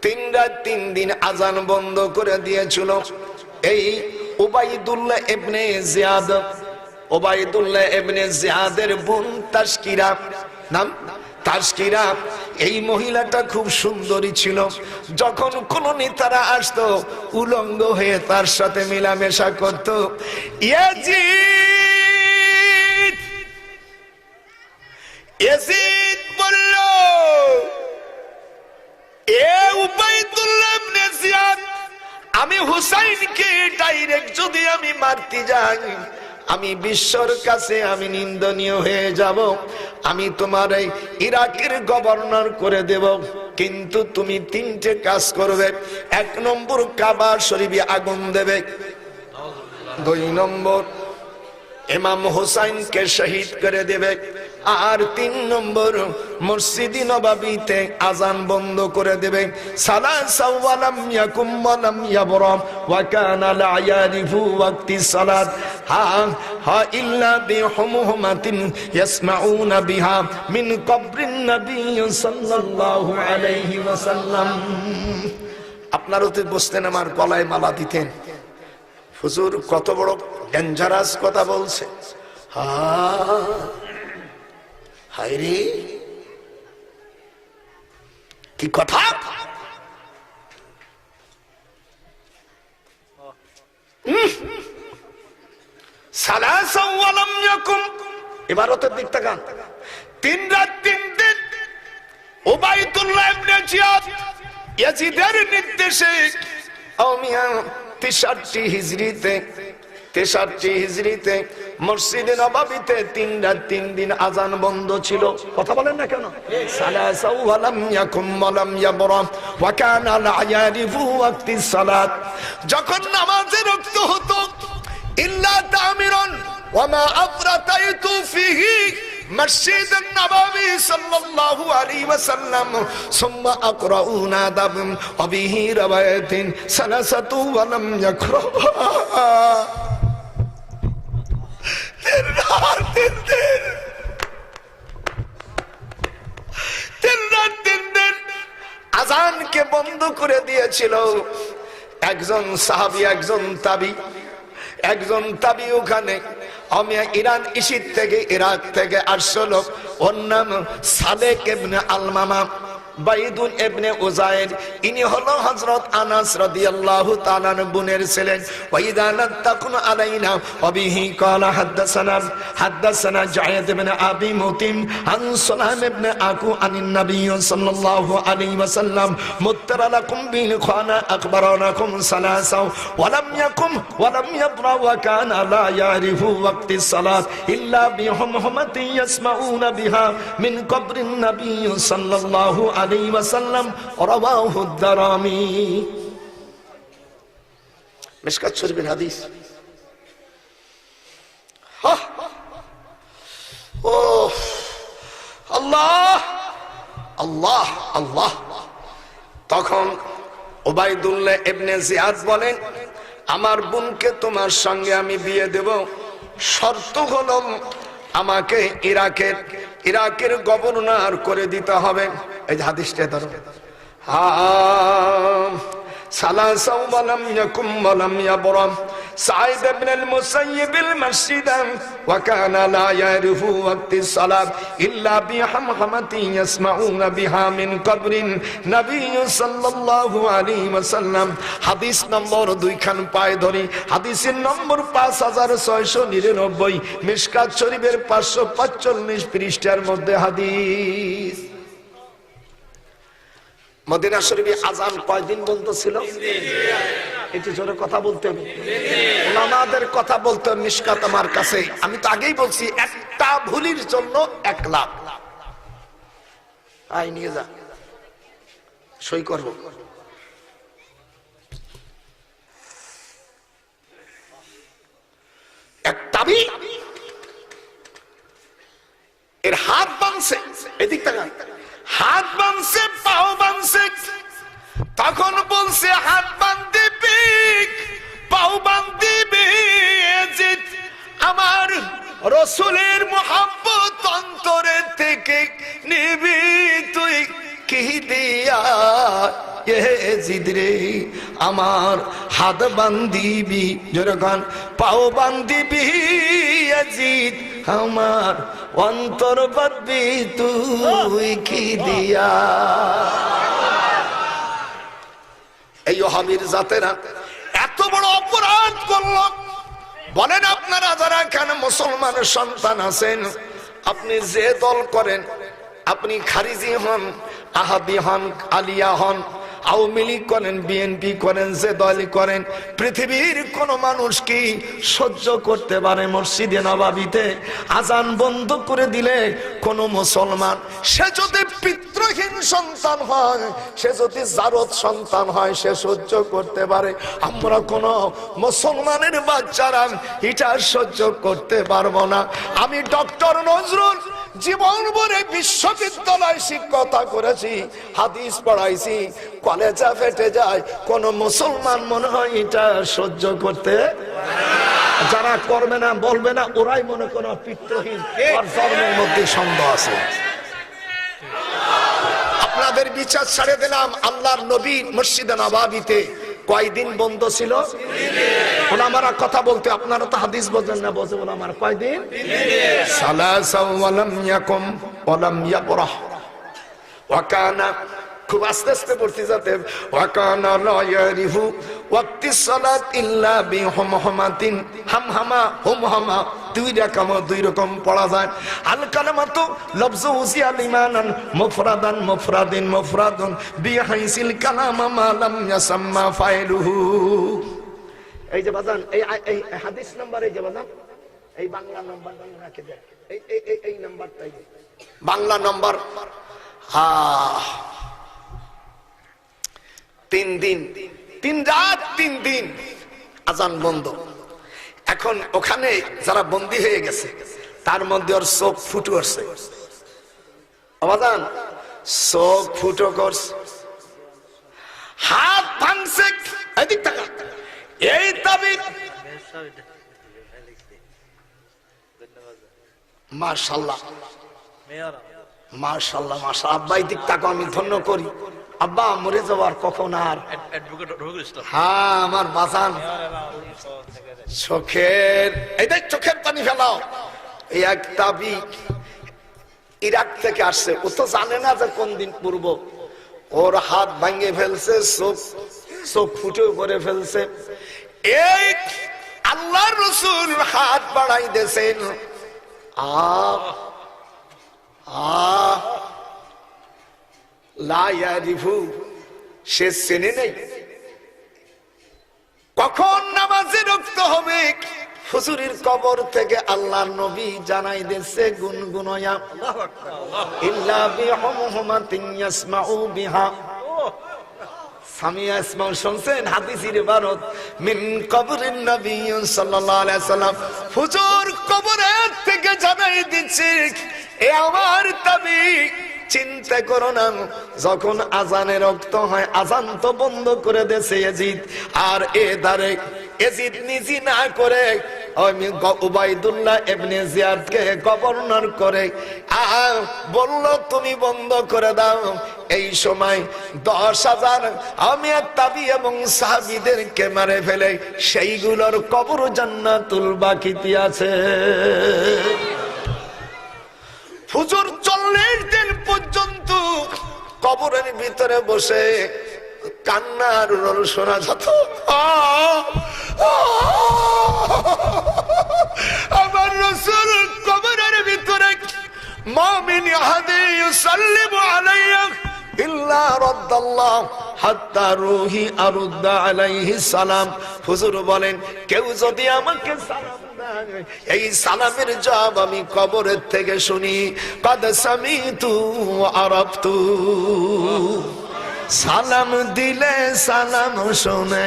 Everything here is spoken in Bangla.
তিন রাত 3 দিন আজান বন্ধ করে দিয়েছিল। এই উবাইদুল্লাহ ইবনে জিয়াদ, উবাইদুল্লাহ ইবনে জিয়াদের বোন তাশকিরা, নাম তাশকিরা। এই মহিলাটা খুব সুন্দরী ছিল। যখন কোন নেতারা আসতো উলঙ্গ হয়ে তার সাথে মেলামেশা করত। ইয়াজিদ, ইয়াজিদ বলল, এ উবাইদুল্লাহ ইবনে জিয়াদ, আমি হুসাইনকে ডাইরেক্ট যদি আমি মারতে যাই, আমি বিশ্বর কাছে আমি নিন্দনীয় হয়ে যাব। আমি তোমার এই ইরাকের গভর্নর করে দেব, কিন্তু তুমি 3টে কাজ করবে। 1 নম্বর কাবা শরীফে আগুন দেবে, 2 নম্বর ইমাম হুসাইনকে শহীদ করে দেবে, আর 3 নম্বর মসজিদে নববীতে আজান বন্ধ করে দেবে। সালাসা ওয়ালাম ইয়াকুম ওয়ালাম ইয়াবরাম ওয়া কানা লা ইয়ারিফু ওয়াক্তি সালাত হা ইল্লা বিহুমহুমাতিন ইয়াসমাউনা বিহা মিন কবরিন নবী সাল্লাল্লাহু আলাইহি ওয়াসাল্লাম। আপনারা তো বসতেন, আমার গলায় মালা দিতেন। হুজুর কত বড় ডেঞ্জারাস কথা বলছে। হায়রে কি কথা! সালাসা ওয়ালাম ইয়াকুম, ইবারতের দিক তাকান। 3 রাত 3 দিন উবাইদুল্লাহ ইবনে জিয়াদ ইয়াজিদের নির্দেশে 63 হিজরিতে মসজিদে নববীতে 3 রাত 3 দিন আজান বন্ধ ছিল। কথা বলেন না কেন? সালাসা ওয়ালাম ইয়াকুম ওয়ালাম ইয়াবরাম ওয়া কানা লা ইয়ারিফু ওয়াক্তি সালাত। যখন নামাজের ওয়াক্ত হতো, ইল্লা তামিরুন ওয়া মা আফরাতাইতু ফিহি মসজিদ নববী সাল্লাল্লাহু আলাইহি ওয়াসাল্লাম সুম্মা আকরাউনা দাবম ওয়া বিহি রাওয়ায়াতিন সালাসাতু ওয়া লাম ইয়াকরা। আজানকে বন্ধ করে দিয়েছিল। একজন সাহাবী, একজন তাবি ওখানে ইরান ইসিদ থেকে, ইরাক থেকে আসছিল। ওর নাম সালেক ইবনে আলমামা বাইদুল ইবনে উজাইর। ইনি হলো হযরত আনাস রাদিয়াল্লাহু তাআলা বোনের ছিলেন। ওয়াইদা নাতাকুন আলাইনা ওয়াবিহি ক্বালা হাদাসানা জায়েদ ইবনে আবি মুতিম আন সুলাইম ইবনে আকু আনিন নবী সাল্লাল্লাহু আলাইহি ওয়াসাল্লাম মুত্তারালাকুম বিল খানা আকবারানাকুম সালাসা ওয়ালাম ইয়াকুম ওয়ালাম ইয়াবরা ওয়া কানা লা ইয়ারিফু ওয়াক্তি সালাত ইল্লা বিহুমহুমাতি ইয়াসমাউনা বিহা মিন কবরিন নবী সাল্লাল্লাহু আলাইহি ওয়াসাল্লাম রাওয়াহু দারামি। মিশকাত শরীফের হাদিস। ও আল্লাহ আল্লাহ আল্লাহ। তখন উবাইদুল্লাহ ইবনে জিয়াদ বলেন, আমার বোনকে তোমার সঙ্গে আমি বিয়ে দেব, শর্ত হলো আমাকে ইরাকের গভর্নর করে দিতে হবে। এই হাদিসটা ধরো। সালাসা ওয়ালাম ইয়াকুম ওয়ালাম ইয়াবরাম সাঈদ ইবনে আল-মুসাইয়িব আল-মাসজিদ ওয়া কানা লা ইয়ারিফু ওয়াক্তি সালাত ইল্লা বিহামহামাতি ইয়াসমাউনা বিহা মিন কবরিন নবী সাল্লাল্লাহু আলাইহি ওয়াসাল্লাম। হাদিস নম্বর 2 খান পায় ধরি। হাদিসের নম্বর 5699, মিশকাত শরীফের 545 পৃষ্ঠার মধ্যে হাদিস। মদিনা শরীফে আজান কয়দিন বন্ধ ছিল? একটু জোরে কথা বলতে হবে, ওলামাদের কথা বলতে হবে। মিশকাত আমার কাছে, আমি তো আগেই বলছি, একটা ভুলের জন্য 1 লাখ। আই নিয়ে যা, সই করব। এক তাবি এর হাত বাঁধছে, এদিক তাকান, হাত বাঁধছে, পাও বাঁধছে। তখন বলছে হাত বাঁধবি, পাও বাঁধবি, আমার রাসূলের মুহাব্বত অন্তরে থেকে নিবি তুই কি দিয়া ইয়াজিদ রে আমার হাত বান্ধিবি, যেরকম পাও বান্ধিবি ইয়াজিদ, আমার অন্তর বাঁধবি তুই কি দিয়া। এই ওহাবির জাতেরা এত বড় অপরাধ করল। বলেন আপনারা যারা এখানে মুসলমানের সন্তান আছেন, আপনি যে দল করেন, আপনি খারিজি হন, আহাদি হন, আলিয়া হন, আওয়ামী লীগ করেন, বিএনপি করেন, যে দলই করেন, পৃথিবীর কোন মানুষ কি সহ্য করতে পারে মসজিদে নববীতে আজান বন্ধ করে দিলে কোন মুসলমান, সে যদি পিতৃহীন সন্তান হয়, সে যদি জারদ সন্তান হয়, সে সহ্য করতে পারে? আমরা কোন মুসলমানের বাচ্চারা এটা সহ্য করতে পারবো না। আমি ডক্টর নজরুল জীবন ভরে বিশ্ববিদ্যালয় শিক্ষকতা করেছি, হাদিস পড়াইছি, কলেজা ফেটে যায়, কোন মুসলমান মনে হয় এটা সহ্য করতে? যারা করবে না, বলবে না, ওরাই মনে কোনো পিতৃহীন, আর ধর্মের মধ্যে সন্দেহ আছে। আপনাদের বিচার ছাড়ে দিলাম। আল্লাহর নবী মসজিদে নববীতে কয়দিন বন্ধ ছিল? ওলামারা কথা বলতে, আপনারা তো হাদিস বোঝেন না, বোঝে ওলামারা কয়দিন? সালাসা ওয়া লাম ইয়াকুম ওয়া লাম ইয়াবরাহ ওয়া কানা, খুব আস্তে আস্তে পড়তে যাতে, ওয়া কানা লা ইয়ারিফু ওয়াক্তিস সালাত ইল্লা বিহুমহুমাতিন, হামহামা হুমহামা দুই রকম পড়া যায়। আল কালামাতু লফজু উজিয়া লিমানান মুফরাদান মুফরাদিন মুফরাদুন বিহাইসিল কালাম মা লাম ইয়াসাম্মা ফাইলুহু। এই যে বাজান, এই হাদিস নাম্বার, এই যে বাজান, এই বাংলা নাম্বার রাখে দেন, এই নাম্বারটাই বাংলা নাম্বার। 3 দিন 3 রাত 3 দিন আজান বন্ধ। এখন ওখানে যারা বন্দী হয়ে গেছে তার মধ্যে ওর চোখ ফুটো করছে, চোখ ফুটো করছে, হাত ভাঙছে, এদিক টাকা, এই তাবিজ। মাশাআল্লাহ মাশাআল্লাহ মাশাআল্লাহ। আব্বা এদিক টাকা, আমি ধন্য করি আব্বা, মরে যাওয়ার কখন আর। হ্যাঁ আমার বাজান, চোখের এই দেখ, চোখের পানি ফেলাও। এই এক তাবিজ ইরাক থেকে আসছে, ও তো জানে না যে কোন দিন পূর্ব, ওর হাত ভাঙে ফেলছে, চোখ ফুটে করে ফেলছে। এই আল্লাহর রাসূল হাত বাড়াই দিয়েছেন, লা ইয়ারিফু, সে চেনে নেই কখন নামাজে রক্ত হবে। হুজুরের কবর থেকে আল্লাহর নবী জানাই দিয়েছে গুনগুনয়া, ইল্লা বিহুমহুমাতিন ইয়াসমাউ বিহা। সামিয়া ইসমাউ শুনছেন হাদিসের ইবারত, মিন কবরিন নবী সাল্লাল্লাহু আলাইহি ওয়াসাল্লাম, হুজুর কবরের থেকে জানাই দিচ্ছে, এ আমার তাবিজ, চিন্তা করো না, যখন আজানের রক্ত হয়, আজান তো বন্ধ করে দেছে ইয়াজিদ, আর এ দারে ইয়াজিদ নিজে না করে উবাইদুল্লাহ ইবনে জিয়াদকে গভর্নর করে বলল তুমি বন্ধ করে দাও। এই সময় 10,000 আমি তাবি এবং সাহাবীদেরকে মেরে ফেলে সেইগুলোর কবর জান্নাতুল বাকিতে আছে। হুজুর 40 দিন পর্যন্ত কবরের ভিতরে বসে কান্নার রোল শোনা যেত। আমার রাসূল কবরের ভিতরে মা মিন আহাদি ইউসাল্লিমু আলাইয়া ইল্লা রাদ্দাল্লাহ হাত্তা রূহি আরুদ্দা আলাইহি সালাম। হুজুর বলেন, কেউ যদি আমাকে সালাম দেয়, এই সালামের জবাব আমি কবরের থেকে শুনি। কাদ সামিতু আরাফতু, সালাম দিলে সালাম শুনে।